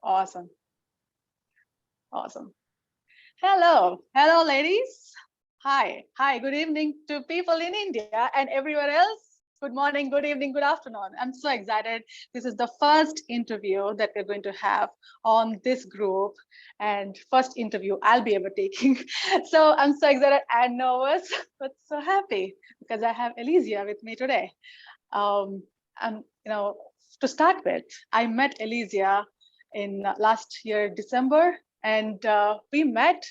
Awesome. Awesome. Hello. Hello, ladies. Hi. Hi. Good evening to people in India and everywhere else. Good morning, good evening, good afternoon. I'm so excited. This is the first interview that we're going to have on this group, and first interview I'll be ever taking. So I'm so excited and nervous, but so happy because I have Elysia with me today. And to start with, I met Elysia in last year December, and we met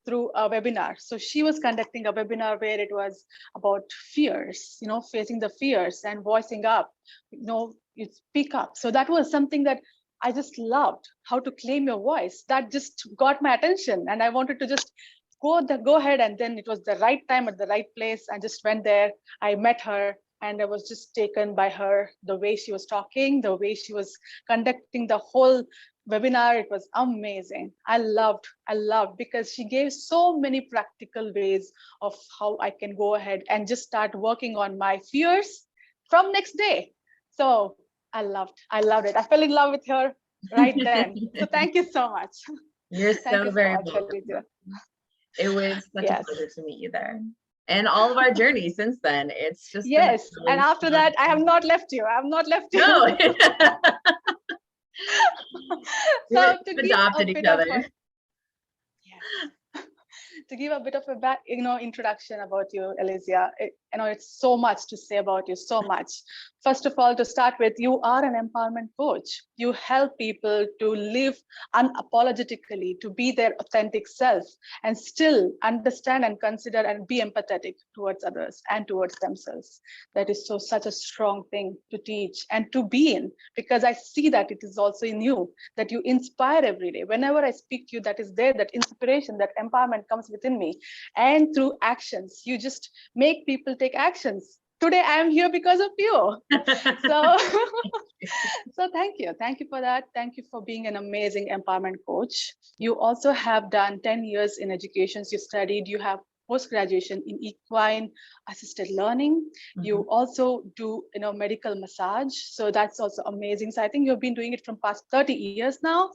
through a webinar. So she was conducting a webinar where it was about fears, facing the fears and voicing up, you speak up. So that was something that I just loved, how to claim your voice. That just got my attention, and I wanted to just go ahead. And then it was the right time at the right place. I just went there. I met her, and I was just taken by her, the way she was talking, the way she was conducting the whole webinar. It was amazing. I loved because she gave so many practical ways of how I can go ahead and just start working on my fears from next day. So I loved it. I fell in love with her right then. So thank you so much. You're so very much, welcome. Elysia. It was such a pleasure to meet you there. And all of our journey since then, it's just yes. Really and after that, I have not left you. I have not left you. No. So to give adopted each other. To give a bit of a introduction about you, Elysia, it's so much to say about you, so much. First of all, to start with, you are an empowerment coach. You help people to live unapologetically, to be their authentic self, and still understand and consider and be empathetic towards others and towards themselves. That is such a strong thing to teach and to be in, because I see that it is also in you, that you inspire every day. Whenever I speak to you, that is there, that inspiration, that empowerment comes within me. And through actions, you just make people take actions. Today I am here because of you. So thank you for that. Thank you for being an amazing empowerment coach. You also have done 10 years in education. You studied, you have post-graduation in equine assisted learning. You also do medical massage, so that's also amazing. So I think you've been doing it from past 30 years now.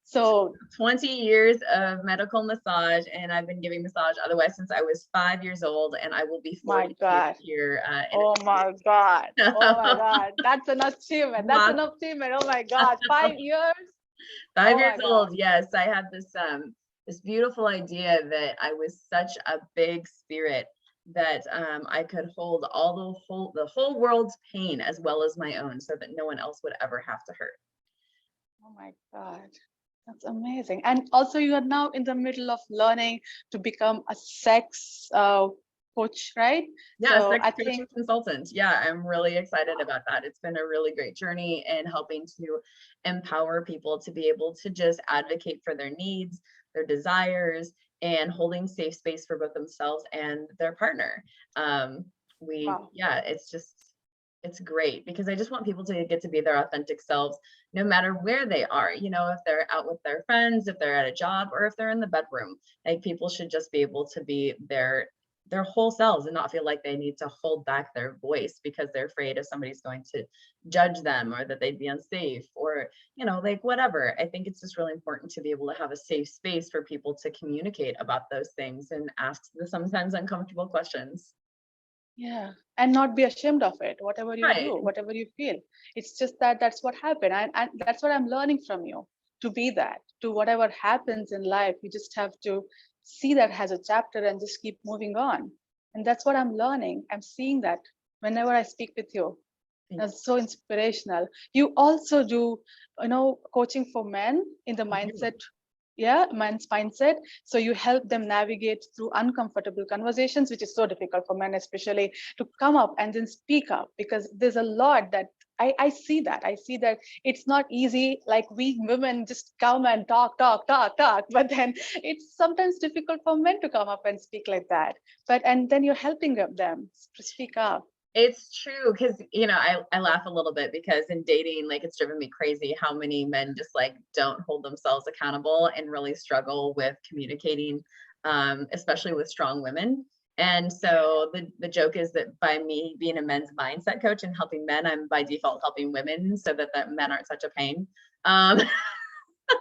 So 20 years of medical massage, and I've been giving massage otherwise since I was 5 years old, and I will be 40 here. Oh my God. That's an achievement. That's an achievement. Oh my God. 5 years. 5 years old. Yes, I had this this beautiful idea that I was such a big spirit that I could hold the whole world's pain as well as my own, so that no one else would ever have to hurt. Oh my God. That's amazing. And also you are now in the middle of learning to become a sex coach, right? Yeah, so sex coach and consultant. Yeah, I'm really excited about that. It's been a really great journey in helping to empower people to be able to just advocate for their needs, their desires, and holding safe space for both themselves and their partner. Yeah, it's great because I just want people to get to be their authentic selves, no matter where they are. If they're out with their friends, if they're at a job, or if they're in the bedroom. Like, people should just be able to be their whole selves and not feel like they need to hold back their voice because they're afraid if somebody's going to judge them, or that they'd be unsafe, or like whatever. I think it's just really important to be able to have a safe space for people to communicate about those things and ask the sometimes uncomfortable questions. Yeah, and not be ashamed of it, whatever you do, whatever you feel. It's just that's what happened. And that's what I'm learning from you, to be that, to whatever happens in life, you just have to see that as a chapter and just keep moving on. And that's what I'm learning. I'm seeing that whenever I speak with you. That's so inspirational. You also do, coaching for men in the mindset. Yeah, men's mindset. So you help them navigate through uncomfortable conversations, which is so difficult for men, especially, to come up and then speak up, because there's a lot that I see that. I see that it's not easy. Like, we women just come and talk, but then it's sometimes difficult for men to come up and speak like that. And then you're helping them to speak up. It's true, because I laugh a little bit because in dating, like, it's driven me crazy how many men just like don't hold themselves accountable and really struggle with communicating, especially with strong women. And so the joke is that by me being a men's mindset coach and helping men, I'm by default helping women so that men aren't such a pain.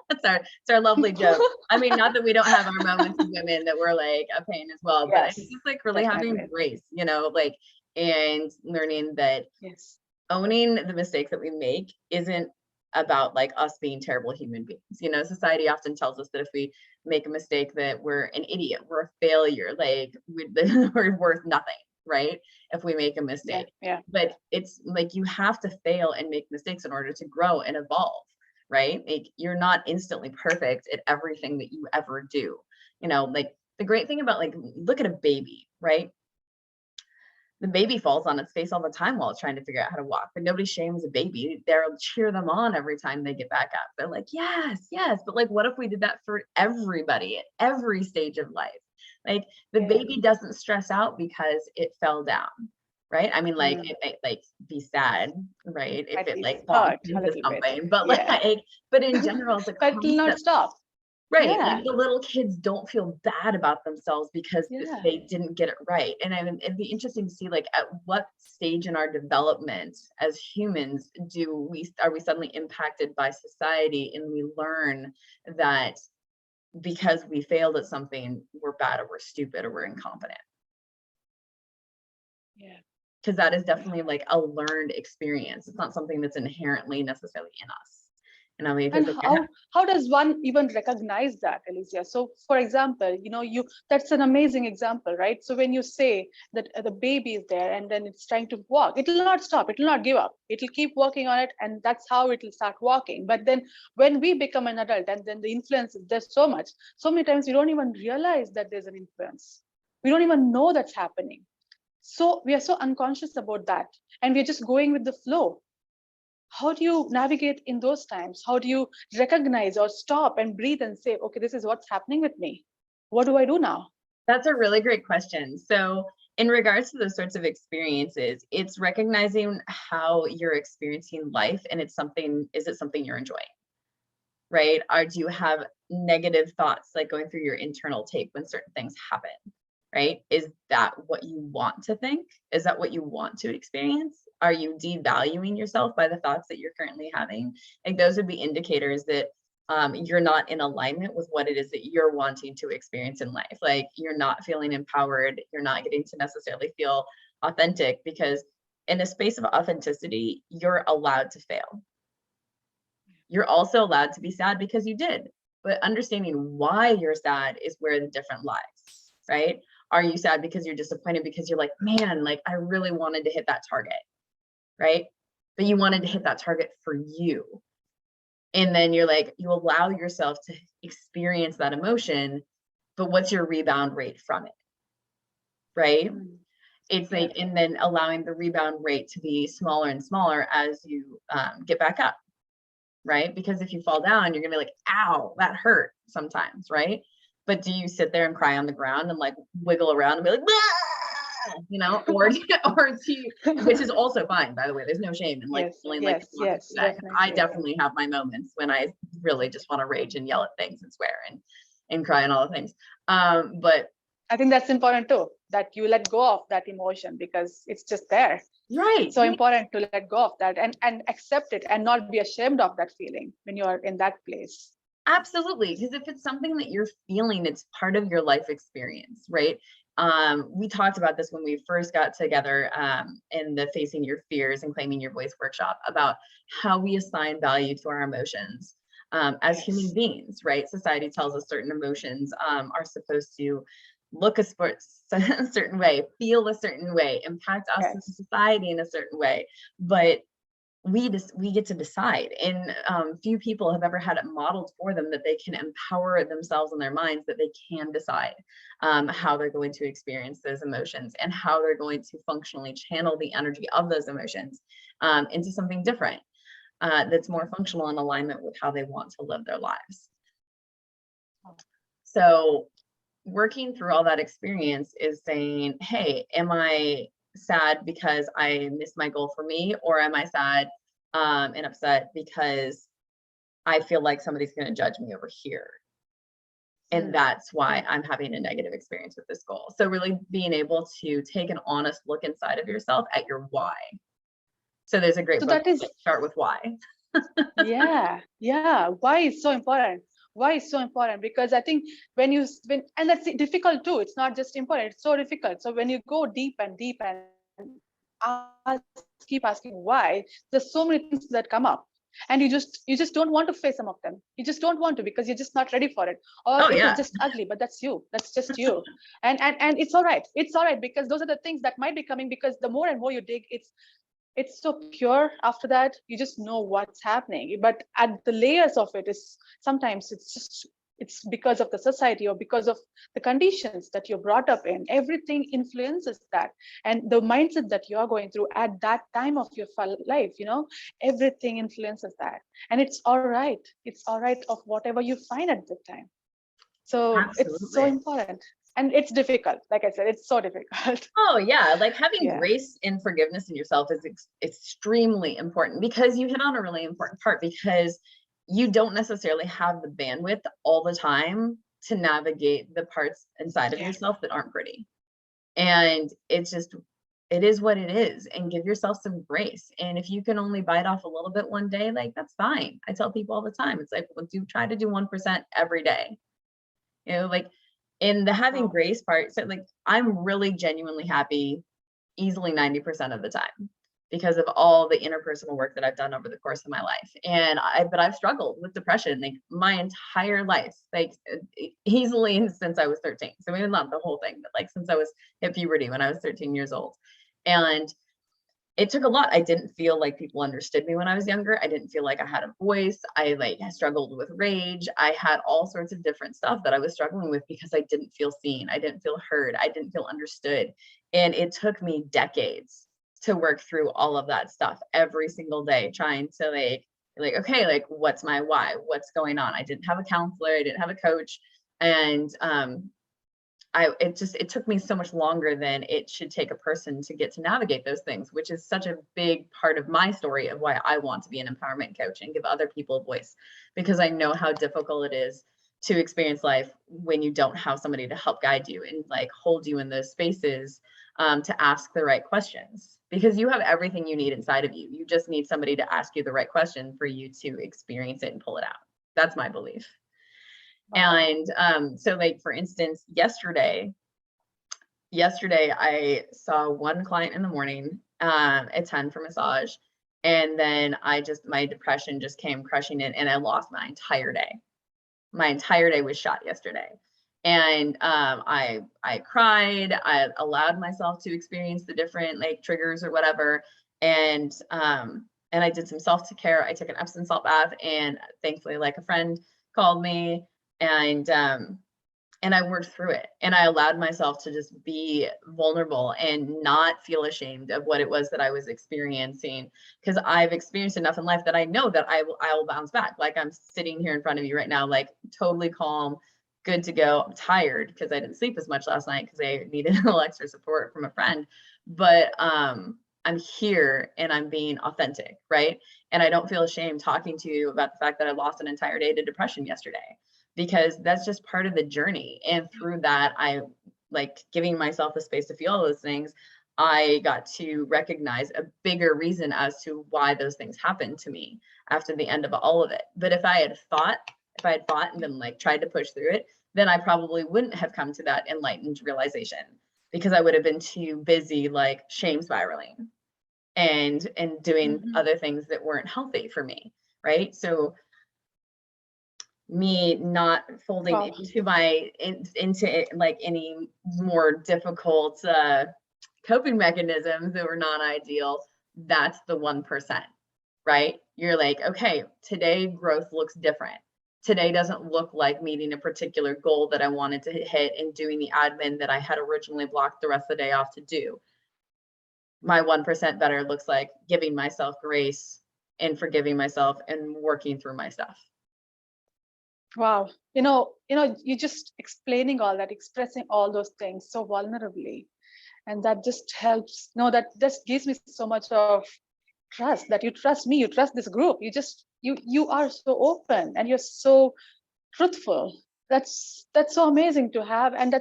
it's our lovely joke. I mean, not that we don't have our moments as women that we're like a pain as well, but I Yes, think it's like really having definitely. grace, you know, like, and learning that Yes. owning the mistakes that we make isn't about like us being terrible human beings. You know, society often tells us that if we make a mistake that we're an idiot, we're a failure, like we're worth nothing, right? If we make a Yeah, mistake. yeah. But it's like you have to fail and make mistakes in order to grow and evolve, right? Like you're not instantly perfect at everything that you ever do. You know, like the great thing about like look at a baby, right? The baby falls on its face all the time while it's trying to figure out how to walk, but nobody shames a baby. They'll cheer them on every time they get back up. They're like, yes, yes. But like, what if we did that for everybody at every stage of life? Like the Yeah. baby doesn't stress out because it fell down, right? I mean, like Mm. it might like be sad, right? If Might it be like bumps hurt a into little bit. something, but Yeah. like, but in general, the But it'll not concept. stop. Right, Yeah. like the little kids don't feel bad about themselves because Yeah. they didn't get it right. And I mean, it'd be interesting to see like at what stage in our development as humans are we suddenly impacted by society and we learn that because we failed at something, we're bad or we're stupid or we're incompetent. Yeah. Because that is Yeah. definitely like a learned experience. It's not something that's inherently necessarily in us. And I mean, And because like you're how does one even recognize that, Elysia? So, for example, you that's an amazing example, right? So when you say that the baby is there and then it's trying to walk, it will not stop, it will not give up, it will keep working on it, and that's how it will start walking. But then when we become an adult, and then the influence is there's so many times we don't even realize that there's an influence. We don't even know that's happening. So we are so unconscious about that, and we're just going with the flow. How do you navigate in those times? How do you recognize or stop and breathe and say, okay, this is what's happening with me? What do I do now? That's a really great question. So, in regards to those sorts of experiences, it's recognizing how you're experiencing life and is it something you're enjoying? Right? Or do you have negative thoughts like going through your internal tape when certain things happen? Right? Is that what you want to think? Is that what you want to experience? Are you devaluing yourself by the thoughts that you're currently having? Like those would be indicators that you're not in alignment with what it is that you're wanting to experience in life. Like you're not feeling empowered. You're not getting to necessarily feel authentic because in a space of authenticity, you're allowed to fail. You're also allowed to be sad because you did, but understanding why you're sad is where the difference lies, right? Are you sad because you're disappointed because you're like, man, like I really wanted to hit that target, right? But you wanted to hit that target for you. And then you're like, you allow yourself to experience that emotion, but what's your rebound rate from it, right? Mm, It's yeah. like, and then allowing the rebound rate to be smaller and smaller as you get back up, right? Because if you fall down, you're gonna be like, ow, that hurt sometimes, right? But do you sit there and cry on the ground and like wiggle around and be like, you know, or or do you, which is also fine, by the way. There's no shame in like Yes, feeling like you yes, want to yes, do that. I definitely. definitely have my moments when I really just want to rage and yell at things and swear and cry and all the things. But I think that's important too, that you let go of that emotion because it's just there. right, So important to let go of that and accept it and not be ashamed of that feeling when you're in that place. absolutely, because if it's something that you're feeling, it's part of your life experience, right? We talked about this when we first got together in the Facing Your Fears and Claiming Your Voice workshop about how we assign value to our emotions as human Yes. beings, right? Society tells us certain emotions are supposed to look a certain way, feel a certain way, impact us as a Yes. society in a certain way, but we get to decide, and few people have ever had it modeled for them that they can empower themselves in their minds, that they can decide how they're going to experience those emotions and how they're going to functionally channel the energy of those emotions into something different that's more functional in alignment with how they want to live their lives. So working through all that experience is saying, hey, am I sad because I missed my goal for me, or am I sad and upset because I feel like somebody's going to judge me over here? And Mm. that's why Mm. I'm having a negative experience with this goal. So, really being able to take an honest look inside of yourself at your why. So, there's a great So book, that is Start with Why. Yeah. Why is so important? Why is so important? Because I think when and that's difficult too. It's not just important, it's so difficult. So when you go deep and deep and keep asking why, there's so many things that come up. And you just don't want to face some of them. You just don't want to because you're just not ready for it. Or it Oh is just yeah, ugly, but that's you. That's just you. And it's all right. It's all right because those are the things that might be coming because the more and more you dig, it's so pure after that. You just know what's happening, but at the layers of it is sometimes it's because of the society or because of the conditions that you're brought up in. Everything influences that, and the mindset that you're going through at that time of your life, everything influences that. And it's all right. It's all right of whatever you find at the time. So it's so absolutely. important, and it's difficult. Like I said, it's so difficult. Oh yeah, like having Yeah. grace and forgiveness in yourself is extremely important, because you hit on a really important part, because you don't necessarily have the bandwidth all the time to navigate the parts inside of Yeah. yourself that aren't pretty. And it's just, it is what it is, and give yourself some grace. And if you can only bite off a little bit one day, like that's fine. I tell people all the time, it's like, well, try to do 1% every day. Like in the having Wow. grace part, so like I'm really genuinely happy easily 90% of the time, because of all the interpersonal work that I've done over the course of my life. And but I've struggled with depression like my entire life, like easily since I was 13. So maybe not the whole thing, but like since I was at puberty when I was 13 years old. And it took a lot. I didn't feel like people understood me when I was younger. I didn't feel like I had a voice. I like struggled with rage. I had all sorts of different stuff that I was struggling with because I didn't feel seen. I didn't feel heard. I didn't feel understood. And it took me decades to work through all of that stuff every single day, trying to okay, like what's my why? What's going on? I didn't have a counselor. I didn't have a coach. And it took me so much longer than it should take a person to get to navigate those things, which is such a big part of my story of why I want to be an empowerment coach and give other people a voice, because I know how difficult it is to experience life when you don't have somebody to help guide you and like hold you in those spaces, to ask the right questions, because you have everything you need inside of you. You just need somebody to ask you the right question for you to experience it and pull it out. That's my belief. Wow. And so like for instance, yesterday I saw one client in the morning at 10 for massage, and then my depression just came crushing in, and I lost my entire day. My entire day was shot yesterday. And I cried. I allowed myself to experience the different like triggers or whatever. And I did some self-care. I took an Epsom salt bath, and thankfully like a friend called me, and and I worked through it, and I allowed myself to just be vulnerable and not feel ashamed of what it was that I was experiencing, because I've experienced enough in life that I know that I will bounce back. Like I'm sitting here in front of you right now, like totally calm, good to go. I'm tired because I didn't sleep as much last night because I needed a little extra support from a friend, but I'm here and I'm being authentic, right? And I don't feel ashamed talking to you about the fact that I lost an entire day to depression yesterday, because that's just part of the journey. And through that, I like giving myself the space to feel all those things. I got to recognize a bigger reason as to why those things happened to me after the end of all of it. But if I had fought and then like tried to push through it, then I probably wouldn't have come to that enlightened realization, because I would have been too busy like shame spiraling and doing Mhm. other things that weren't healthy for me. Right. So me not folding Wow. into into like any more difficult coping mechanisms that were not ideal, that's the 1%, right? You're like, okay, today growth looks different. Today doesn't look like meeting a particular goal that I wanted to hit and doing the admin that I had originally blocked the rest of the day off to do. My 1% better looks like giving myself grace and forgiving myself and working through my stuff. Wow. You just explaining all that, expressing all those things so vulnerably. And that just helps. No, that just gives me so much of trust that you trust me, you trust this group. You are so open and you're so truthful. That's so amazing to have. And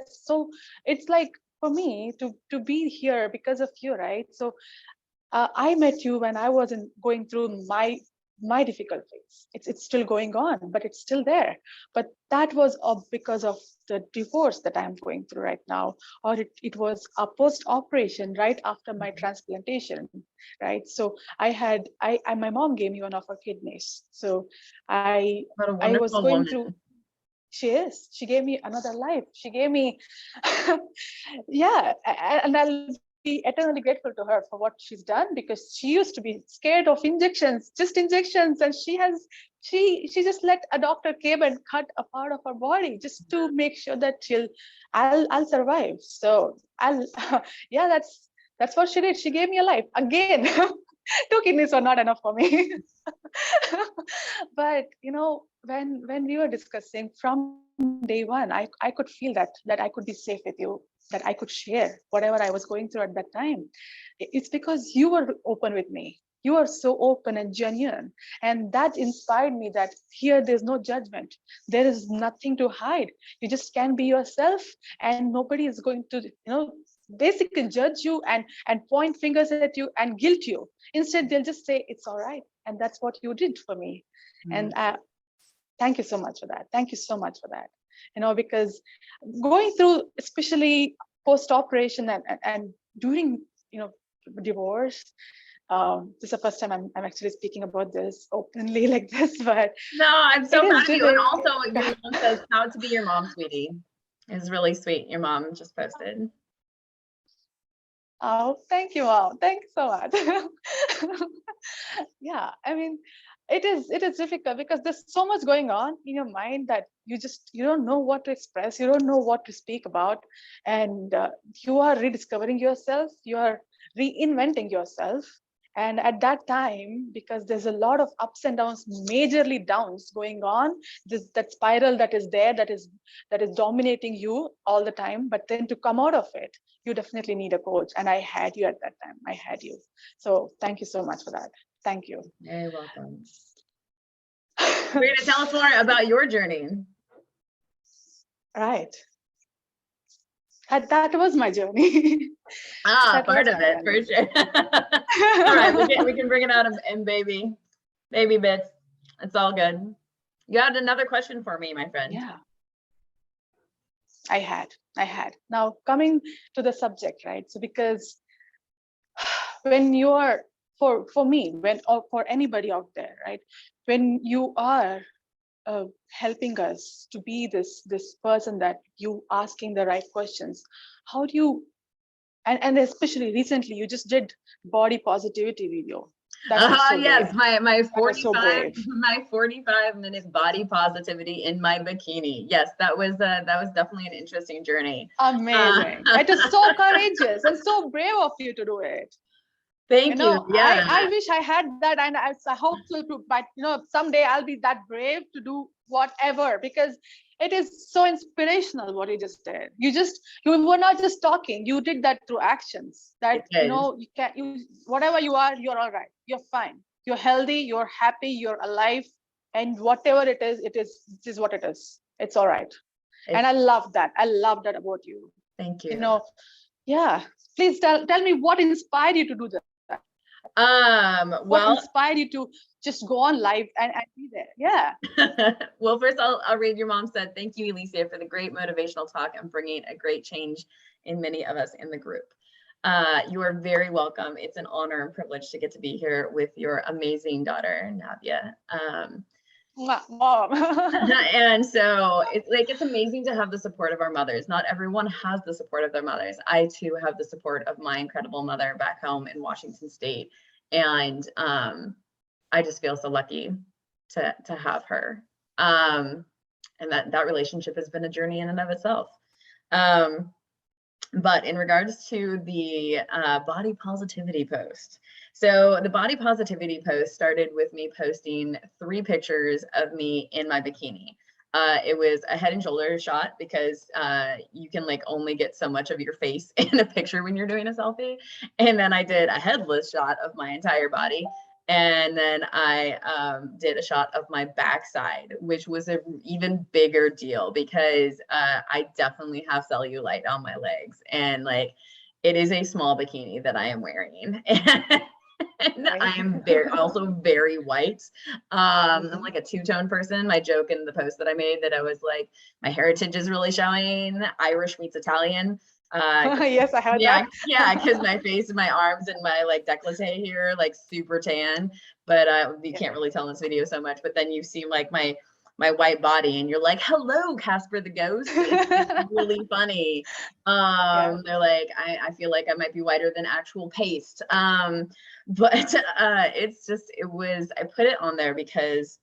it's like for me to be here because of you, right? So I met you when I wasn't going through my my difficult phase. It's still going on, but it's still there. But that was because of the divorce that I'm going through right now, or it was a post-operation right after my transplantation, right? So my mom gave me one of her kidneys. So What a I was wonderful going woman. through. She gave me another life. She gave me, yeah, and I'll be eternally grateful to her for what she's done, because she used to be scared of injections, just injections, and she just let a doctor came and cut a part of her body just to make sure that I'll survive. So I'll yeah, that's what she did. She gave me a life again. Two kidneys are not enough for me. But when we were discussing from day one, I could feel that I could be safe with you, that I could share whatever I was going through at that time. It's because you were open with me. You are so open and genuine, and that inspired me that here there's no judgment, there is nothing to hide. You just can be yourself, and nobody is going to basically judge you and point fingers at you and guilt you. Instead, they'll just say it's all right, and that's what you did for me. And thank you so much for that. Thank you so much for that. Because going through, especially post-operation and during, divorce, this is the first time I'm actually speaking about this openly like this, but No, I'm it so is proud of you. And difficult. also, your mom says, proud to be your mom, sweetie. Is really sweet. Your mom just posted. Oh, thank you, Mom. Thank you so much. Yeah, I mean, it is difficult because there's so much going on in your mind that you don't know what to express, you don't know what to speak about, and you are rediscovering yourself, you are reinventing yourself. And at that time, because there's a lot of ups and downs, majorly downs going on, that spiral that is there, that is dominating you all the time. But then to come out of it, you definitely need a coach, and I had you at that time. I had you. So thank you so much for that. Thank you. Very welcome. We're going to tell us more about your journey. Right. That was my journey. Part of it, for sure. All right, we can bring it out in baby bits. It's all good. You had another question for me, my friend. Yeah. I had. Now coming to the subject, right? So because when you are, for me, or for anybody out there, right? When you are helping us to be this person that you asking the right questions, how do you, and especially recently you just did body positivity video. That was so Yes, brave. my That was so 45 brave. my 45-minute body positivity in my bikini. Yes, that was definitely an interesting journey. Amazing. It is so courageous and so brave of you to do it. Thank you. Yeah. I wish I had that, and I hope so too. But someday I'll be that brave to do whatever, because it is so inspirational what you just did. You were not just talking; you did that through actions. That you can whatever you are, you're all right. You're fine. You're healthy. You're happy. You're alive, and whatever it is, this is what it is. It's all right. And I love that. I love that about you. Thank you. Yeah. Please tell me what inspired you to do that. What inspired you to just go on live and be there? Yeah. Well, first I'll read. Your mom said, thank you, Elysia, for the great motivational talk and bringing a great change in many of us in the group. You are very welcome. It's an honor and privilege to get to be here with your amazing daughter, Navya. Mom. And so it's amazing to have the support of our mothers. Not everyone has the support of their mothers. I too have the support of my incredible mother back home in Washington State. And I just feel so lucky to have her. And that relationship has been a journey in and of itself. But in regards to the body positivity post, so the body positivity post started with me posting 3 pictures of me in my bikini. It was a head and shoulders shot because you can only get so much of your face in a picture when you're doing a selfie. And then I did a headless shot of my entire body. And then I did a shot of my backside, which was an even bigger deal because I definitely have cellulite on my legs. And it is a small bikini that I am wearing. And Okay. I am also very white. I'm like a two-tone person. My joke in the post that I made that I was like, my heritage is really showing, Irish meets Italian. Yes, I heard Yeah, that. yeah, because my face and my arms and my like décolleté here, like super tan, but you Yeah. can't really tell in this video so much. But then you see like my white body, and you're like, "Hello, Casper the Ghost." It's really funny. Yeah. They're like, I feel like I might be whiter than actual paste. But it's just I put it on there because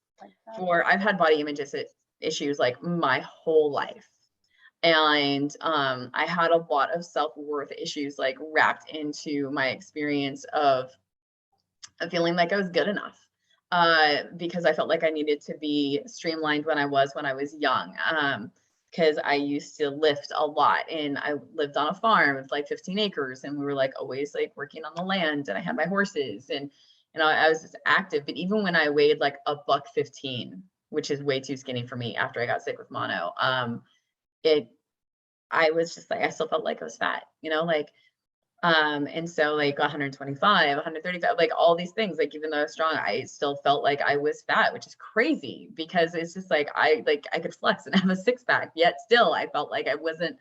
I've had body image issues like my whole life. And I had a lot of self-worth issues like wrapped into my experience of feeling like I was good enough. Because I felt like I needed to be streamlined when I was young. Because I used to lift a lot, and I lived on a farm with like 15 acres, and we were like always like working on the land, and I had my horses, and I was just active. But even when I weighed like a buck 15, which is way too skinny for me after I got sick with mono, it I was just like, I still felt like I was fat, like, and so like 125, 135, like all these things, like even though I was strong, I still felt like I was fat, which is crazy because it's just like I could flex and have a six pack, yet still I felt like I wasn't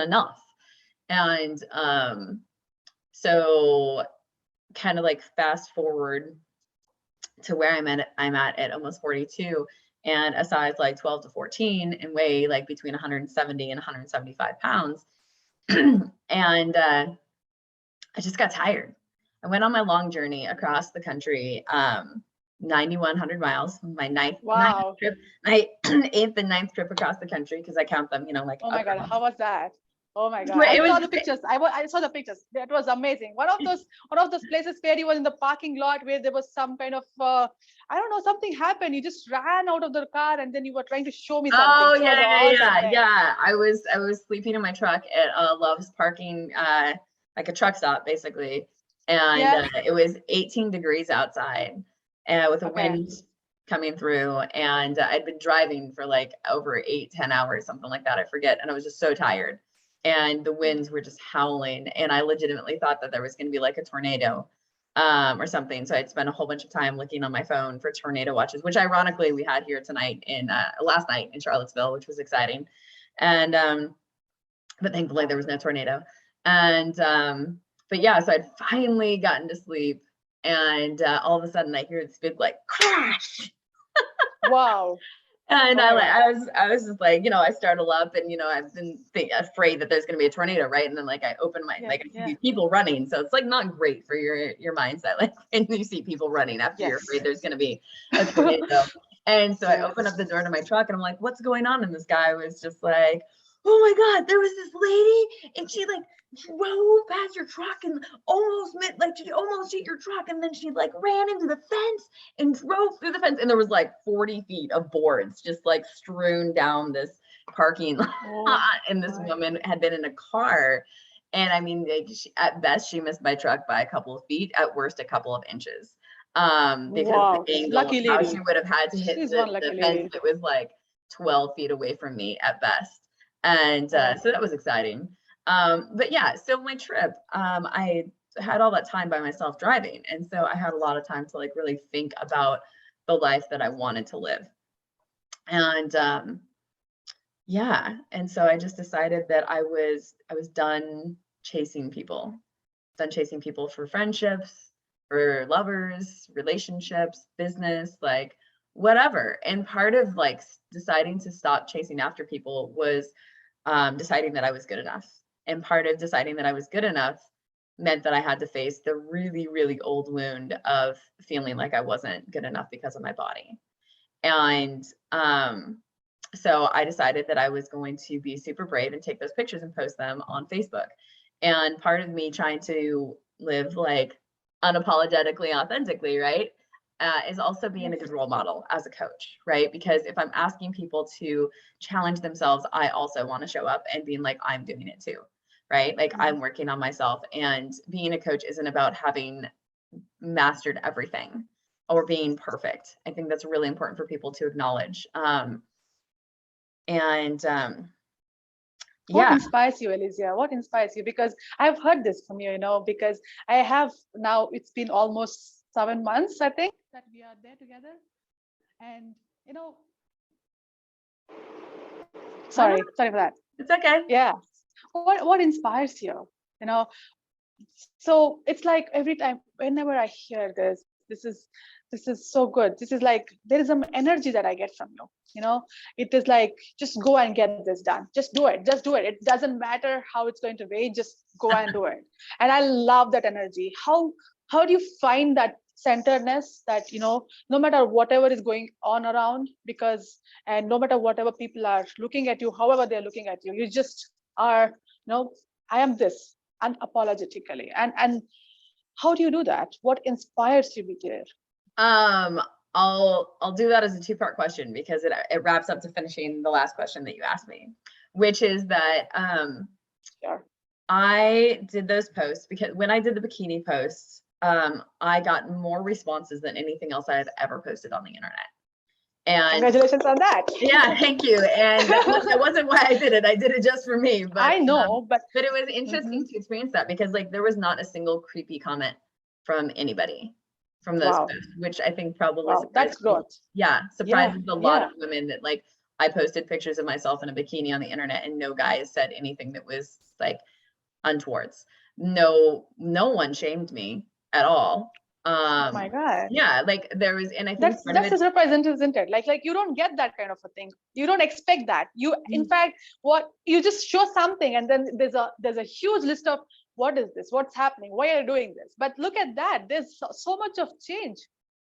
enough. And so kind of like fast forward to where I'm at almost 42 and a size like 12 to 14 and weigh like between 170 and 175 pounds. And I just got tired. I went on my long journey across the country, 9,100 miles, my ninth Wow. trip, my eighth and ninth trip across the country because I count them, like Oh my God, months. how was that? Oh my God, It I saw was the pictures. I saw the pictures. That was amazing. One of those places where you were in the parking lot where there was some kind of I don't know, something happened. You just ran out of the car and then you were trying to show me something. oh It was an yeah, awesome thing. yeah. I was sleeping in my truck at Love's parking, like a truck stop basically, and Yeah. it was 18 degrees outside, with a Okay. wind coming through, and I'd been driving for like over 8-10 hours, something like that, I forget, and I was just so tired, and the winds were just howling, and I legitimately thought that there was going to be like a tornado, or something. So I'd spent a whole bunch of time looking on my phone for tornado watches, which ironically we had here tonight last night in Charlottesville, which was exciting. And but thankfully there was no tornado. And but yeah, so I'd finally gotten to sleep, and all of a sudden I hear this big like crash. Wow. And Oh my God. I was just like, I startle up, and I've been afraid that there's going to be a tornado, right? And then like I open my Yeah. like I see Yeah. these people running, so it's like not great for your mindset, like when you see people running after you're Yes. afraid there's going to be a tornado. And so I Yeah. open up the door to my truck, and I'm like, what's going on? And this guy was just like, oh my God, there was this lady, and she like drove past your truck and she almost hit your truck, and then she like ran into the fence and drove through the fence, and there was like 40 feet of boards just like strewn down this parking lot. Oh And this my. woman had been in a car, and I mean, like, at best she missed my truck by a couple of feet, at worst a couple of inches, because Wow. the angle of Lucky how she lady. would have had to hit She's one the lucky fence lady. that was like 12 feet away from me at best. And Oh. so that was exciting. But yeah, so my trip, I had all that time by myself driving, and so I had a lot of time to like really think about the life that I wanted to live. And yeah, and so I just decided that I was done chasing people, for friendships, for lovers, relationships, business, like whatever. And part of like deciding to stop chasing after people was deciding that I was good enough. And part of deciding that I was good enough meant that I had to face the really, really old wound of feeling like I wasn't good enough because of my body. And so I decided that I was going to be super brave and take those pictures and post them on Facebook. And part of me trying to live like unapologetically, authentically, right? Is also being a good role model as a coach, right? Because if I'm asking people to challenge themselves, I also want to show up and being like, I'm doing it too, right? Like I'm working on myself, and being a coach isn't about having mastered everything or being perfect. I think that's really important for people to acknowledge. And What Yeah. inspires you, Elysia? What inspires you? Because I've heard this from you, because I have now, it's been almost 7 months, I think, that we are there together. And, Oh, no, sorry for that. it's okay. Yeah. What inspires you? You know, so it's like every time, whenever I hear this is so good. This is like, there is some energy that I get from you. It is like, just go and get this done. Just do it. Just do it. It doesn't matter how it's going to be. Just go and do it. And I love that energy. How do you find that centeredness, that no matter whatever is going on around, and no matter whatever people are looking at you, however they're looking at you, you just are, I am this unapologetically. And how do you do that? What inspires you to be there? I'll do that as a two-part question, because it wraps up to finishing the last question that you asked me, which is that Sure. I did those posts because when I did the bikini posts, I got more responses than anything else I had ever posted on the internet. And congratulations on that. yeah, thank you. And that wasn't why I did it. I did it just for me. But I know, but it was interesting to experience that, because like there was not a single creepy comment from anybody from those wow, posts, which I think probably wow, that's growth. yeah, surprises a lot Yeah. of women, that like I posted pictures of myself in a bikini on the internet and no guys said anything that was like untowards. No one shamed me at all. Oh my God. Yeah, like there was, and I think That's part of that's a it, surprise, isn't it? Like you don't get that kind of a thing. You don't expect that. You, in Mm. fact, what you just show something, and then there's a huge list of, what is this? What's happening? Why are you doing this? But look at that. There's so much of change.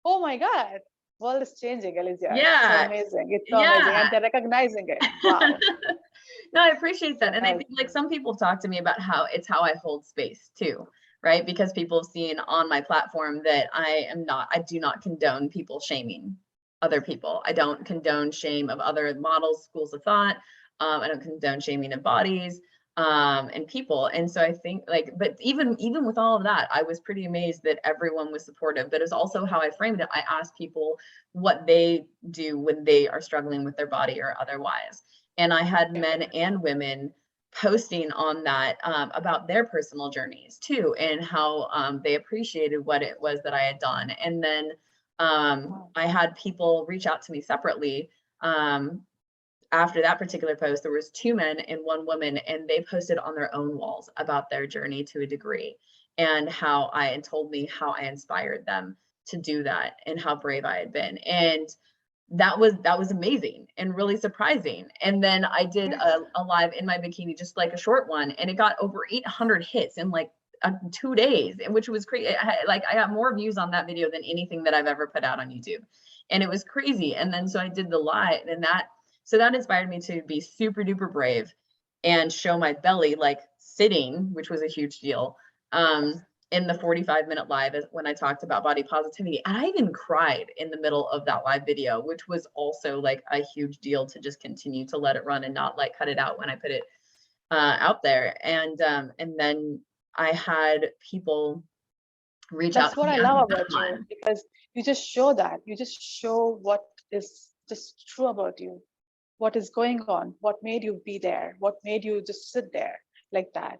Oh my God. World is changing, Elysia. It's so yeah, amazing. It's so amazing. yeah. And they're recognizing it. Wow. No, I appreciate that. And I Amazing. think like some people talk to me about how it's how I hold space too, right? Because people have seen on my platform that I do not condone people shaming other people. I don't condone shame of other models, schools of thought. I don't condone shaming of bodies and people. And so I think like, but even with all of that, I was pretty amazed that everyone was supportive. That is also how I framed it. I asked people what they do when they are struggling with their body or otherwise. And I had men and women posting on that about their personal journeys too, and how they appreciated what it was that I had done. And then I had people reach out to me separately after that particular post. There was 2 men and 1 woman, and they posted on their own walls about their journey to a degree, and told me how I inspired them to do that and how brave I had been. And that was amazing and really surprising. And then I did a live in my bikini, just like a short one, and it got over 800 hits in like 2 days, which was crazy. I got more views on that video than anything that I've ever put out on YouTube, and it was crazy. And then so I did the live, and that inspired me to be super duper brave and show my belly like sitting, which was a huge deal. In the 45-minute live when I talked about body positivity. And I even cried in the middle of that live video, which was also like a huge deal, to just continue to let it run and not like cut it out when I put it out there. And then I had people reach out That's to what me I after love that about you, one. because you just show that. You just show what is just true about you, what is going on, what made you be there, what made you just sit there like that.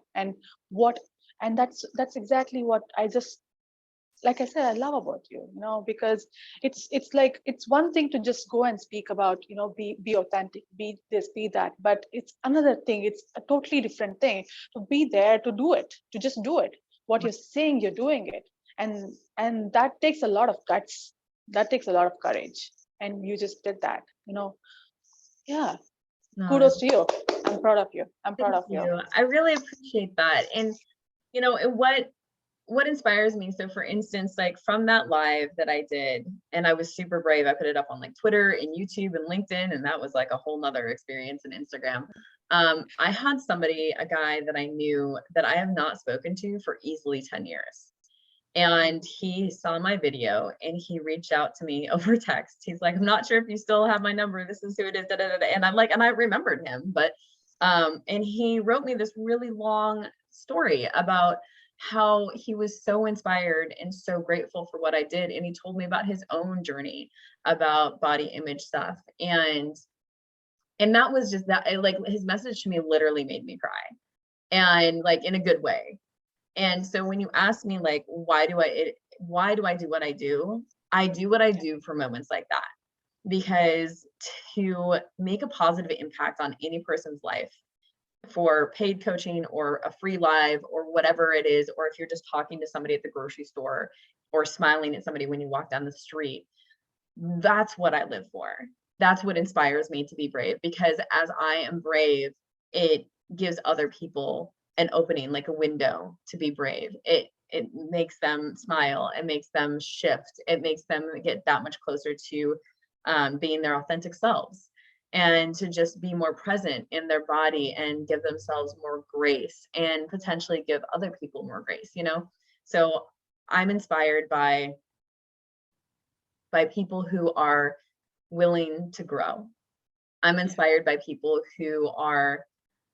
And that's exactly what I just, like I said, I love about you, because it's like, it's one thing to just go and speak about, be authentic, be this, be that, but it's another thing. It's a totally different thing to be there, to do it, to just do it. What you're saying, you're doing it, and that takes a lot of guts. That takes a lot of courage, and you just did that. Yeah. No, Kudos to you. I'm proud of you. I'm proud thank of you. you. I really appreciate that. And what inspires me, so for instance, like from that live that I did, and I was super brave, I put it up on like Twitter and YouTube and LinkedIn, and that was like a whole nother experience in Instagram. I had a guy that I knew that I have not spoken to for easily 10 years. And he saw my video and he reached out to me over text. He's like, I'm not sure if you still have my number. This is who it is. Da, da, da, da. And I'm like, and I remembered him, but and he wrote me this really long story about how he was so inspired and so grateful for what I did. And he told me about his own journey about body image stuff. And And that was just that, like, his message to me literally made me cry, and like in a good way. And so when you ask me like, why do I do what I do? I do what I do for moments like that, because to make a positive impact on any person's life, for paid coaching or a free live or whatever it is, or if you're just talking to somebody at the grocery store or smiling at somebody when you walk down the street, that's what I live for. That's what inspires me to be brave, because as I am brave, it gives other people an opening, like a window to be brave. It makes them smile, it makes them shift, it makes them get that much closer to being their authentic selves, and to just be more present in their body and give themselves more grace and potentially give other people more grace, you know? So I'm inspired by people who are willing to grow. I'm inspired by people who are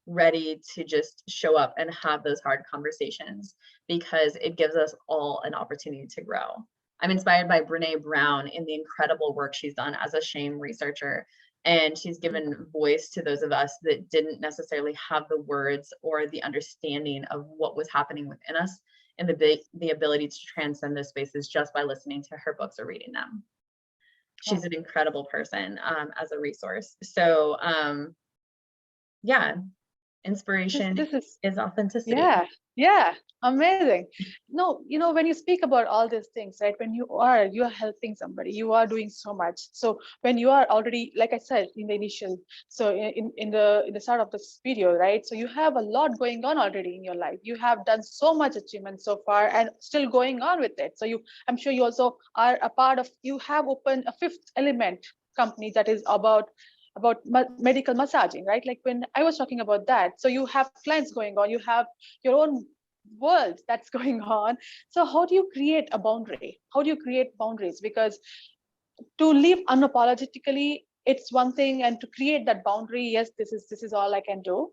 ready to just show up and have those hard conversations, because it gives us all an opportunity to grow. I'm inspired by Brene Brown in the incredible work she's done as a shame researcher. And she's given voice to those of us that didn't necessarily have the words or the understanding of what was happening within us, and the ability to transcend those spaces just by listening to her books or reading them. She's an incredible person as a resource. So yeah, inspiration This is, is authenticity. yeah, amazing. No, when you speak about all these things, right, when you are helping somebody, you are doing so much. So when you are already, like I said in the initial, so in the start of this video, right, so you have a lot going on already in your life. You have done so much achievement so far and still going on with it. So I'm sure you also are a part of, you have opened a Fifth Element company that is about medical massaging, right? Like when I was talking about that, so you have clients going on, you have your own world that's going on. So how do you create a boundary? How do you create boundaries? Because to live unapologetically, it's one thing, and to create that boundary, yes, this is all I can do,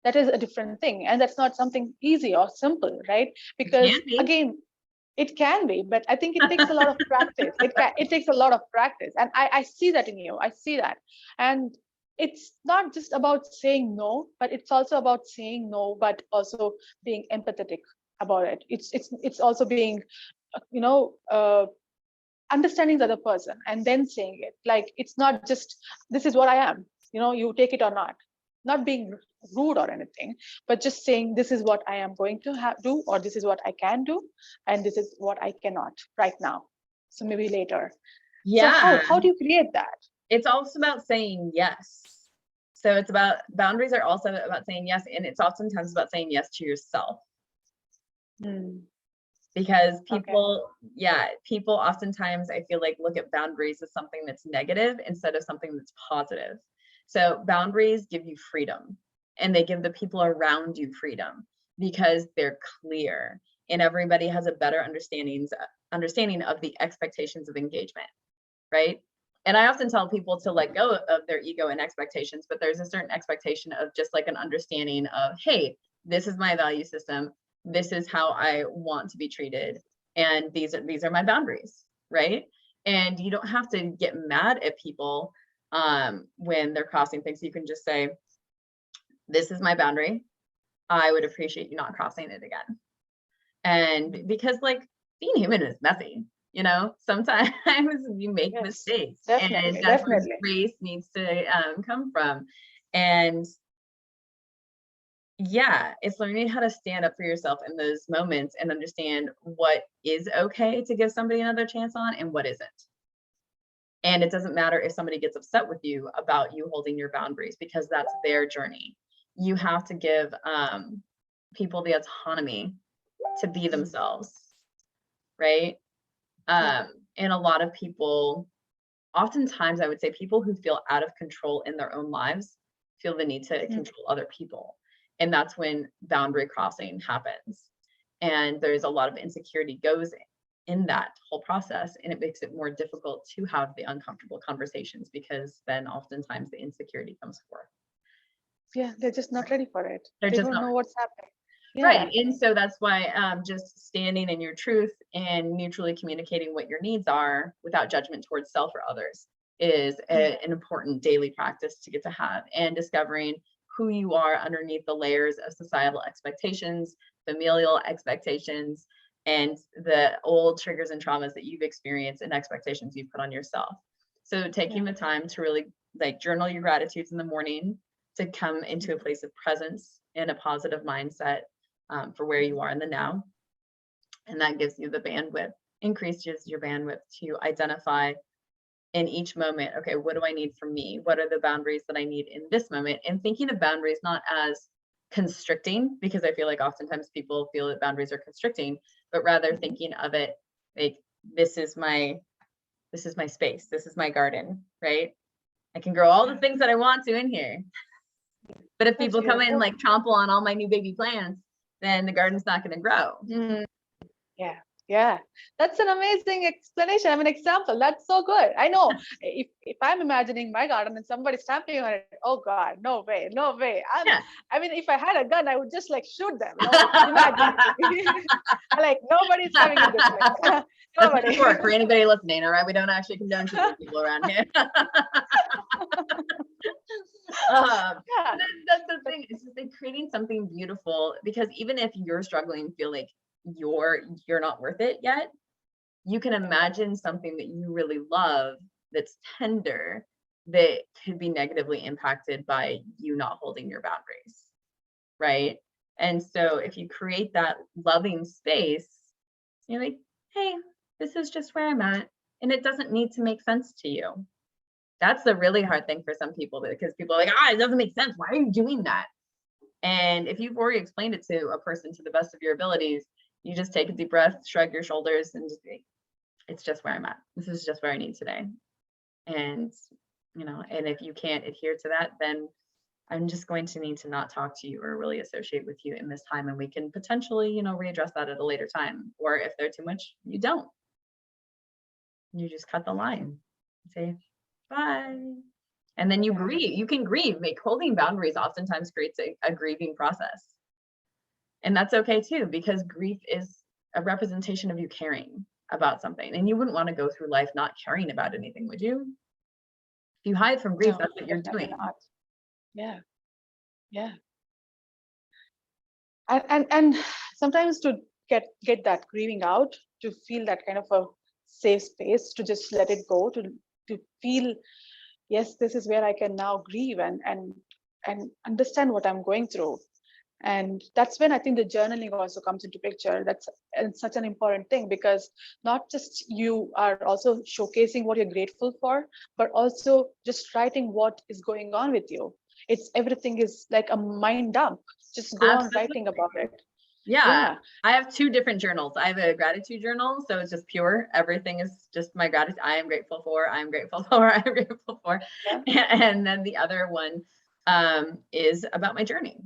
that is a different thing, and that's not something easy or simple, right? It can Because be. again, it can be, but I think it takes a lot of practice. It takes a lot of practice, and I see that in you. I see that, and it's not just about saying no, but it's also about saying no, but also being empathetic about it. It's also being, you know, understanding the other person and then saying it. Like it's not just this is what I am. You take it or not being rude or anything, but just saying this is what I am going to do, or this is what I can do, and this is what I cannot right now. So maybe later. So Yeah, how do you create that? it's also about saying yes. So it's about, boundaries are also about saying yes, and it's oftentimes about saying yes to yourself. Because Okay. people oftentimes, I feel like, look at boundaries as something that's negative instead of something that's positive. So boundaries give you freedom, and they give the people around you freedom because they're clear, and everybody has a better understanding of the expectations of engagement, right? And I often tell people to let go of their ego and expectations, but there's a certain expectation of just like an understanding of, hey, this is my value system, this is how I want to be treated, and these are my boundaries, right? And you don't have to get mad at people when they're crossing things. You can just say, this is my boundary, I would appreciate you not crossing it again. And because like being human is messy, sometimes you make mistakes, and Definitely, that's where definitely. grace needs to come from. And yeah, it's learning how to stand up for yourself in those moments and understand what is okay to give somebody another chance on and what isn't. And it doesn't matter if somebody gets upset with you about you holding your boundaries, because that's their journey. You have to give people the autonomy to be themselves, right? And a lot of people, oftentimes I would say people who feel out of control in their own lives feel the need to control other people. And that's when boundary crossing happens. And there's a lot of insecurity goes in that whole process, and it makes it more difficult to have the uncomfortable conversations, because then oftentimes the insecurity comes forth. Yeah, they're just not ready for it. They're They just don't not know what's happening. right. Yeah. And so that's why just standing in your truth and mutually communicating what your needs are without judgment towards self or others is an important daily practice to get to have, and discovering who you are underneath the layers of societal expectations, familial expectations, and the old triggers and traumas that you've experienced and expectations you've put on yourself. So taking the time to really like journal your gratitudes in the morning, to come into a place of presence and a positive mindset for where you are in the now. And that gives you the bandwidth, increases your bandwidth to identify in each moment, okay, what do I need from me? What are the boundaries that I need in this moment? And thinking of boundaries not as constricting, because I feel like oftentimes people feel that boundaries are constricting, but rather thinking of it like, this is my space, this is my garden, right? I can grow all the things that I want to in here. But if people come in like trample on all my new baby plants, then the garden's not going to grow. Yeah, that's an amazing explanation. I mean, example. That's so good. I know if I'm imagining my garden and somebody stamping on it, oh God, no way, no way. I mean, if I had a gun, I would just like shoot them. Imagine. Like nobody's coming in this way. Nobody. For anybody listening, all right? We don't actually condone shooting people around here. That's the thing. It's just like creating something beautiful, because even if you're struggling, feel like you're not worth it yet, you can imagine something that you really love that's tender that could be negatively impacted by you not holding your boundaries, right? And so if you create that loving space, you're like, hey, this is just where I'm at, and it doesn't need to make sense to you. That's the really hard thing for some people, because people are like, it doesn't make sense, why are you doing that? And if you've already explained it to a person to the best of your abilities, you just take a deep breath, shrug your shoulders, and just be, it's just where I'm at. This is just where I need today. And, and if you can't adhere to that, then I'm just going to need to not talk to you or really associate with you in this time. And we can potentially, readdress that at a later time. Or if they're too much, you don't. You just cut the line and say, bye. And then you grieve. You can grieve. Holding boundaries oftentimes creates a grieving process. And that's okay too, because grief is a representation of you caring about something. And you wouldn't want to go through life not caring about anything, would you? If you hide from grief, that's what you're doing. Not. Yeah. And sometimes to get that grieving out, to feel that kind of a safe space, to just let it go, to feel, yes, this is where I can now grieve and understand what I'm going through. And that's when I think the journaling also comes into picture. That's such an important thing, because not just you are also showcasing what you're grateful for, but also just writing what is going on with you. Everything is like a mind dump. Just go on writing about it. Yeah. I have two different journals. I have a gratitude journal, so it's just pure. Everything is just my gratitude. I am grateful for, I'm grateful for, I'm grateful for. Yeah. And then the other one is about my journey.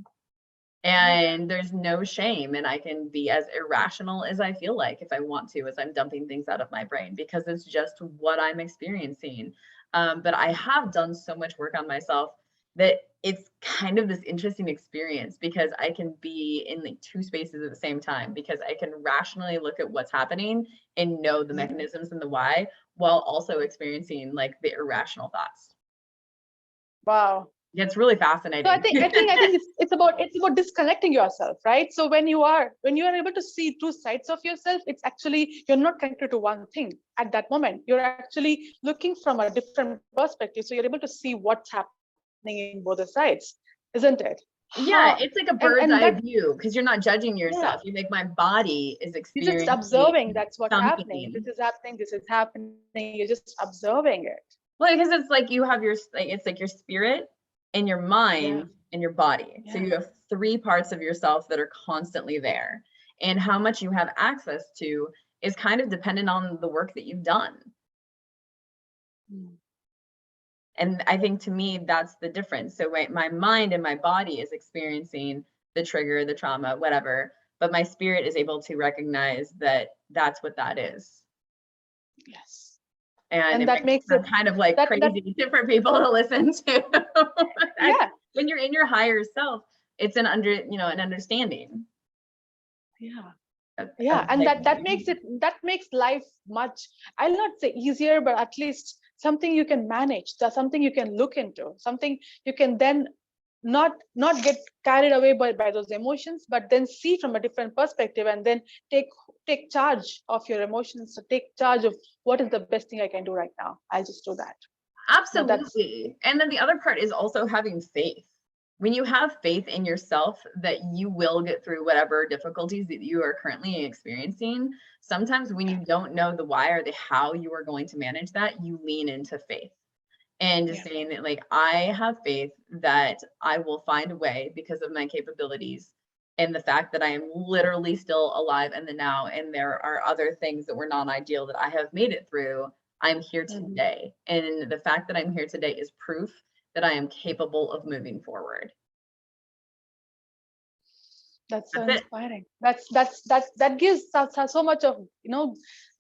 And there's no shame, and I can be as irrational as I feel like if I want to, as I'm dumping things out of my brain, because it's just what I'm experiencing. But I have done so much work on myself that it's kind of this interesting experience, because I can be in like two spaces at the same time, because I can rationally look at what's happening and know the mechanisms and the why, while also experiencing like the irrational thoughts. Wow. Yeah, it's really fascinating. So I think it's about disconnecting yourself, right? So when you are able to see two sides of yourself, it's actually, you're not connected to one thing at that moment. You're actually looking from a different perspective. So you're able to see what's happening in both the sides, isn't it? Yeah, it's like a bird's eye view, because you're not judging yourself. You make my body is experiencing. You're just observing that's what's happening. This is happening. This is happening. You're just observing it. Well, because it's like you have it's like your spirit and your mind and your body. So you have three parts of yourself that are constantly there. And how much you have access to is kind of dependent on the work that you've done. And I think to me, that's the difference. So my mind and my body is experiencing the trigger, the trauma, whatever, but my spirit is able to recognize that that's what that is. Yes. And that makes it kind of like crazy for people to listen to. When you're in your higher self, it's an understanding. And that makes life much, I'll not say easier, but at least something you can manage, that's something you can look into, something you can then not get carried away by those emotions, but then see from a different perspective, and then take charge of your emotions, so take charge of what is the best thing I can do right now. I'll just do that. Now that's Absolutely. And then the other part is also having faith. When you have faith in yourself that you will get through whatever difficulties that you are currently experiencing, sometimes when you don't know the why or the how you are going to manage that, you lean into faith and just yeah. saying that, like, I have faith that I will find a way because of my capabilities and the fact that I am literally still alive in the now, and there are other things that were non-ideal that I have made it through. I'm here today. And the fact that I'm here today is proof that I am capable of moving forward. That's so That's it. inspiring. That gives us so much of,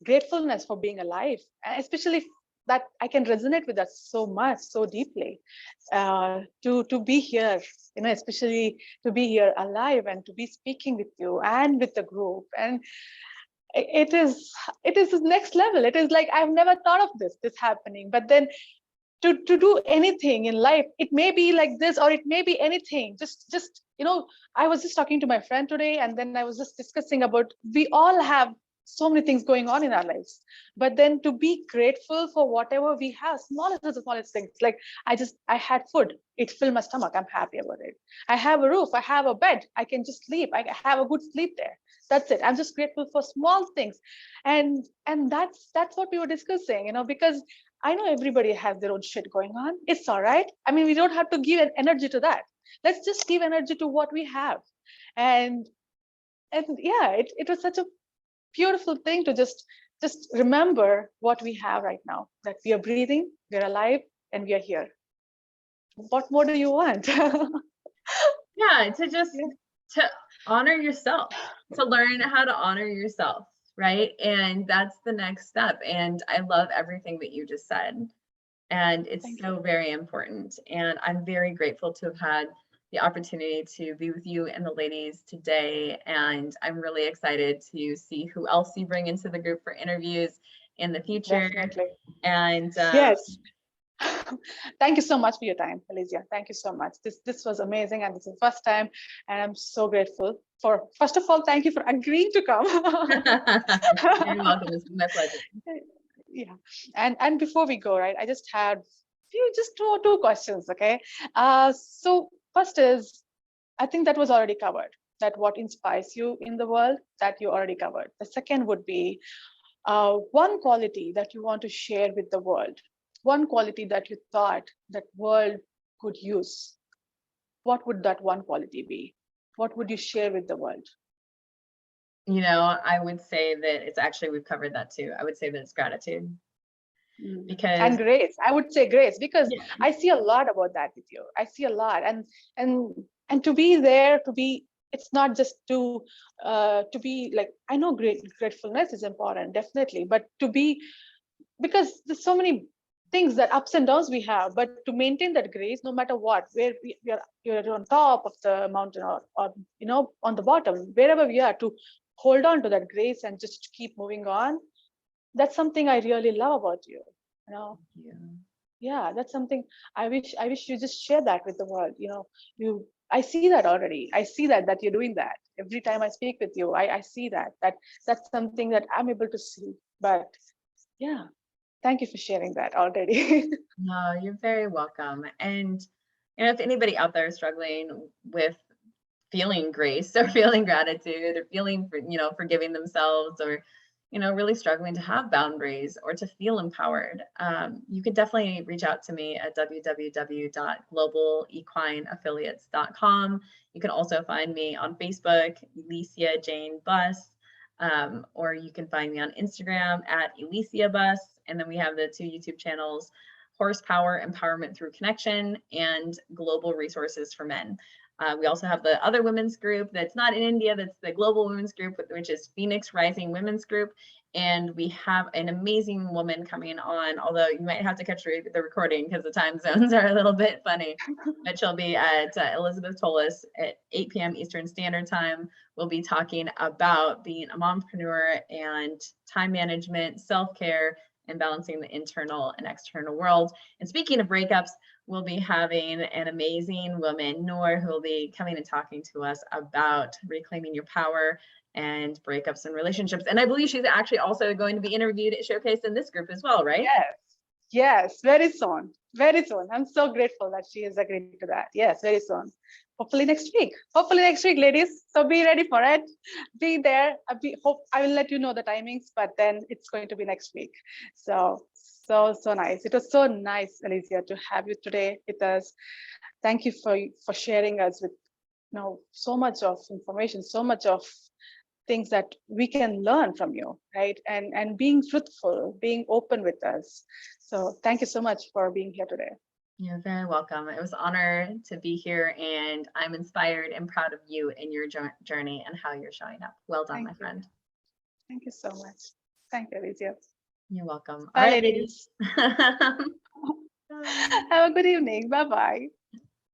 gratefulness for being alive, and especially that I can resonate with that so much, so deeply. To be here, especially to be here alive and to be speaking with you and with the group, and it is the next level. It is like I've never thought of this happening, but then to do anything in life, it may be like this or it may be anything. Just I was just talking to my friend today, and then I was just discussing about, we all have so many things going on in our lives, but then to be grateful for whatever we have, smallest of the smallest things, like I had food, it filled my stomach, I'm happy about it. I have a roof, I have a bed, I can just sleep, I have a good sleep there. That's it. I'm just grateful for small things. And that's what we were discussing, because I know everybody has their own shit going on. It's all right. I mean, we don't have to give an energy to that. Let's just give energy to what we have. And yeah, it was such a beautiful thing to just remember what we have right now, that we are breathing, we're alive, and we are here. What more do you want? Yeah, to just Yeah. to honor yourself, to learn how to honor yourself, right? And that's the next step. And I love everything that you just said. And it's Thank you. so very important. And I'm very grateful to have had the opportunity to be with you and the ladies today. And I'm really excited to see who else you bring into the group for interviews in the future. Definitely. And Yes. Thank you so much for your time, Elysia. Thank you so much. This was amazing, and this is the first time, and I'm so grateful for. First of all, thank you for agreeing to come. you're welcome. It's been my pleasure. Yeah, and before we go, right, I just had just two questions. Okay, so first is, I think that was already covered. That what inspires you in the world, that you already covered. The second would be, one quality that you want to share with the world, one quality that you thought that world could use. What would that one quality be? What would you share with the world? I would say that it's actually, we've covered that too. I would say that it's gratitude And because grace, I would say grace, because yeah, I see a lot about that with you. I see a lot, and to be there, to be, it's not just to be like, I know gratefulness is important, definitely, but to be, because there's so many things, that ups and downs we have, but to maintain that grace, no matter what, where we are, you're on top of the mountain, or on the bottom, wherever we are, to hold on to that grace and just keep moving on. That's something I really love about you. You know, yeah. yeah, that's something I wish you just share that with the world. I see that already. I see that you're doing that. Every time I speak with you, I see that's something that I'm able to see. But yeah, thank you for sharing that already. No, you're very welcome. And if anybody out there is struggling with feeling grace or feeling gratitude or feeling forgiving themselves, or really struggling to have boundaries or to feel empowered, you can definitely reach out to me at www.globalequineaffiliates.com. You can also find me on Facebook, Elysia Jane Buss, or you can find me on Instagram at Elysia Buss. And then we have the two YouTube channels, Horsepower Empowerment Through Connection and Global Resources for Men. We also have the other women's group that's not in India, that's the Global Women's Group, which is Phoenix Rising Women's Group. And we have an amazing woman coming on, although you might have to catch the recording because the time zones are a little bit funny. But she'll be at Elizabeth Tolis at 8 p.m. Eastern Standard Time. We'll be talking about being a mompreneur and time management, self-care, and balancing the internal and external world. And speaking of breakups, we'll be having an amazing woman, Noor, who will be coming and talking to us about reclaiming your power and breakups and relationships. And I believe she's actually also going to be interviewed, showcased in this group as well, right? Yes, yes, very soon. Very soon. I'm so grateful that she has agreed to that. Yes, very soon. Hopefully next week. Hopefully next week, ladies. So be ready for it. Be there. I will let you know the timings, but then it's going to be next week. So nice. It was so nice, Elysia, to have you today with us. Thank you for sharing us with so much of information, so much of things that we can learn from you, right? And being truthful, being open with us. So thank you so much for being here today. You're very welcome. It was an honor to be here, and I'm inspired and proud of you in your journey and how you're showing up. Well done, my friend. Thank you so much. Thank you, Elysia. You're welcome. Bye, All right, ladies. ladies. Have a good evening. Bye-bye.